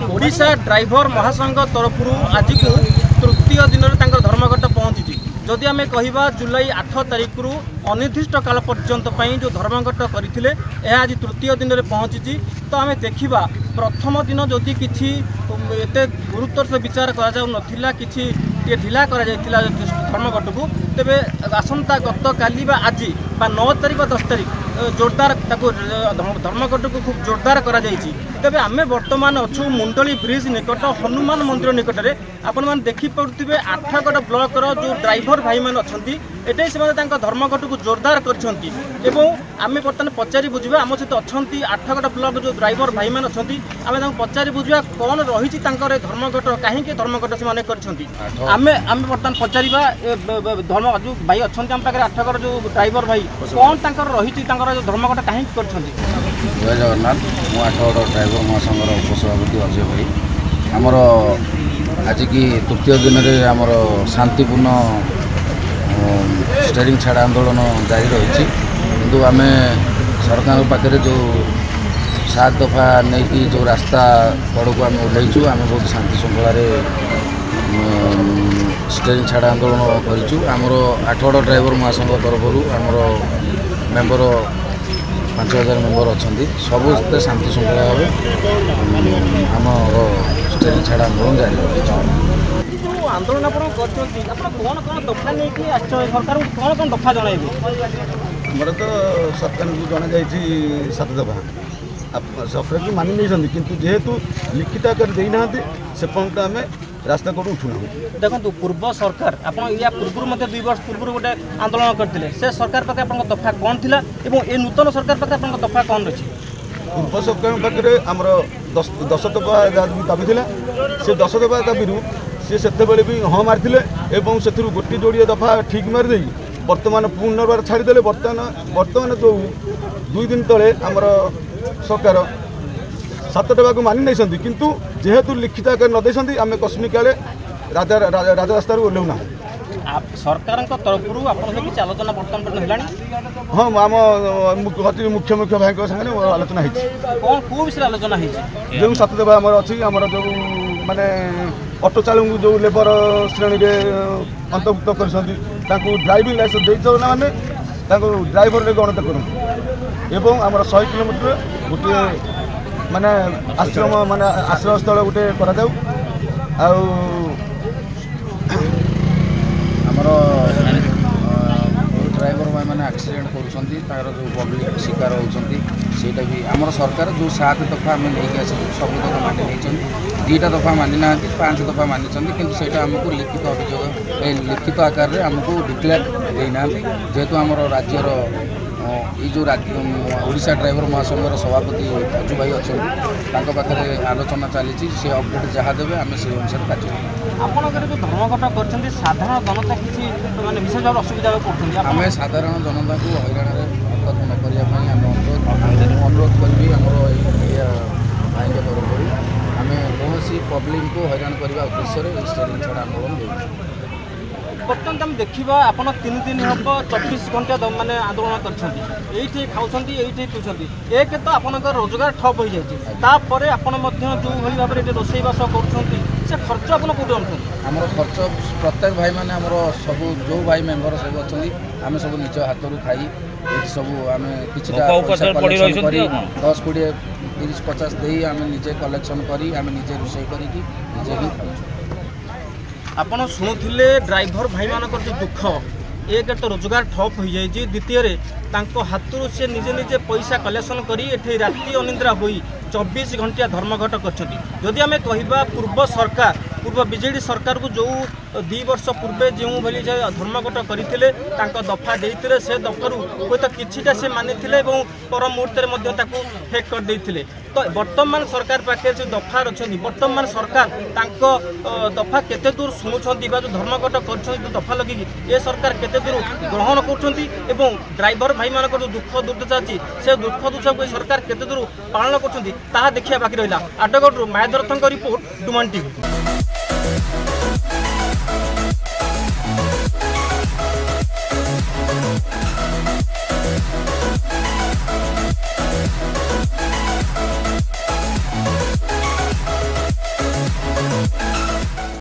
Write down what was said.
Odisha driver महासंघ तरफ आज को तृतीय दिन में धर्मघट पहुंची। जदि आम कह जुलाई 8 तारिख रु अनिर्दिष्ट काल पर्यंत जो धर्मघट करते आज तृतीय दिन में पहुंची। तो आम देखा प्रथम दिन जदि किसी एत गुरुत्व से विचार करा कि ढिला धर्मघट को तेरे आसंता गत काली आज 9 तारिख 10 तारिख जोरदार धर्मघट को खूब जोरदार करा तेरे आम बर्तमान अच्छु मुंडली ब्रिज निकट हनुमान मंदिर निकट में आपण मैंने देखिपे आठगड़ ब्लॉक जो ड्राइवर भाई मैंने अच्छा से धर्मघट को जोरदार करम बर्तमान पचारि बुझा आम सहित अच्छा आठगड़ ब्लॉक जो ड्राइवर भाई मैंने अच्छा आम पचारि बुझा कौन रही धर्मघट कहीं धर्मघट से आम बर्तमान पचारा धर्म जो भाई अच्छा आम पाखे आठगड़ जो ड्राइवर भाई कौन रही धर्मघट कहीं कर। जय जगन्नाथ मु आठगड़ ड्राइवर महासंघर उपसभापति अजय भाई आमर आज की तृतीय दिन में आमर शांतिपूर्ण स्टेरिंग छाड़ा आंदोलन जारी रही किंतु आम सरकार पाखे जो 7 दफा नहीं कि जो रास्ता कड़ को आम ओह्लैचु आम बहुत शांति श्रृंखला स्टेरिंग छाड़ा आंदोलन करूँ। आमर आठगड़ ड्राइवर महासंघ तरफ आमर मेम्बर 5000 मेम्बर अच्छा सबुते शांति श्रृंखला भाव आमर स्टेरिंग छाड़ा आंदोलन जारी रही। आंदोलन कौन कौन दफा नहीं सरकार कौन कौन दफा जनइबे हमारे तो सरकार को जना जाइए 7 दफा सरकार की मानि नहीं किंतु जेहेतु लिखित आकार देना से पर्यंत आम रास्ता कौट उठुना। देखो पूर्व सरकार या पूर्व 2 वर्ष पूर्व गोटे आंदोलन करते से सरकार पाखे आप दफा कौन थी ये नूतन सरकार पाखे आप दफा कौन रही। पूर्व सरकार पाखे आमर 10 दफा दाबी था से 10 दफा दाबी से भी हाँ मारी से गोटे जोड़े दफा ठीक मारिदे बर्तमान पुनर्बार छाड़ीदे बर्तमान जो 2 दिन तले आमर सरकार 7 दफा को मानि नहीं किंतु जेहेतु लिखित आकार न दे आम कस्मिक राजरास्तार ओह्लौना सरकार तरफ किसी आलोचना बर्तमान हाँ आम मुख्य मुख्य भाई सामने आलोचना कौन कौ विषय आलोचना जो 7 दफा आमर अच्छी आमर जो माने ऑटो चालक जो लेबर श्रेणी में अंतर्भुक्त कर ड्राइविंग लाइसेंस दे मैंने ड्राइवर गणत करूँ आमर 100 किलोमीटर गोटे माने आश्रम माने आश्रय स्थल गोटे करा आमर ड्राइवर भाई मैंने एक्सीडेंट कर जो पब्लिक शिकार होती सीटा भी आमर सरकार जो 7 दफा आम लेकिन आस सब तक मानि नहीं 2टा दफा मानि ना 5 दफा मानी किंतु सेटा आमको लिखित अभियोग लिखित आकार में आमको डिक्लेयर देना जेहेतु आमर राज्यर ये जो ओडिशा ड्राइवर महासंघर सभापति अजू भाई अच्छा पाखे आलोचना चली से अपडेट जहाँ देवे आम से अनुसार कार्य आपंकर जो धर्मघट कर साधारण जनता किसी माने विशेष भाव असुविधा पड़ते आम साधारण जनता को हईराण हरकत न करने अनुरोध करी आमर भाई तरफ आम कौन पब्लिक को हईराण करने उद्देश्य स्टेरिंग छाड़ा आंदोलन बर्तमान आम देखा आप 3 दिन हम 24 घंटा माने आंदोलन कर खाऊँ ये पीछे एक तो आप रोजगार ठप हो जापर आपड़ जो भाव में रोसईबास कर खर्च आप कौट आम खर्च प्रत्येक भाई मैंने आम सब जो भाई मेम्बर सब अच्छा आम सब निज हाथ खाई सब आम कि 10 20 30 50 दे आम निजे कलेक्शन करी आम निजे रोषे करी निजे ही खाऊ। आपड़ शुणुले ड्राइवर भाई मान जो दुख एक तो रोजगार ठप हो जाए द्वितीय हाथ से निजे निजे पैसा कलेक्शन करी राति अनिद्रा हो 24 घंटिया धर्मघट कर आम कह पूर्व सरकार पूर्व बीजेडी सरकार को जो 2 वर्ष पूर्वे जो भाई धर्मघट करते दफा देते से दफारू हूँ तो किछिटा से मानी पर मुहूर्त फेक करदे तो वर्तमान सरकार पाखे से दफा अच्छी वर्तमान सरकार दफा केते दूर शुणुंट जो धर्मघट कर दफा लगिकी ये सरकार केते दूर ग्रहण कर ड्राइवर भाई मान जो दुख दुर्दशा अच्छी से दुख दुर्दशा को सरकार केते दूर पालन कर देखा बाकी रहा। आठगड़ मायादरथों रिपोर्ट डुमान टीवी।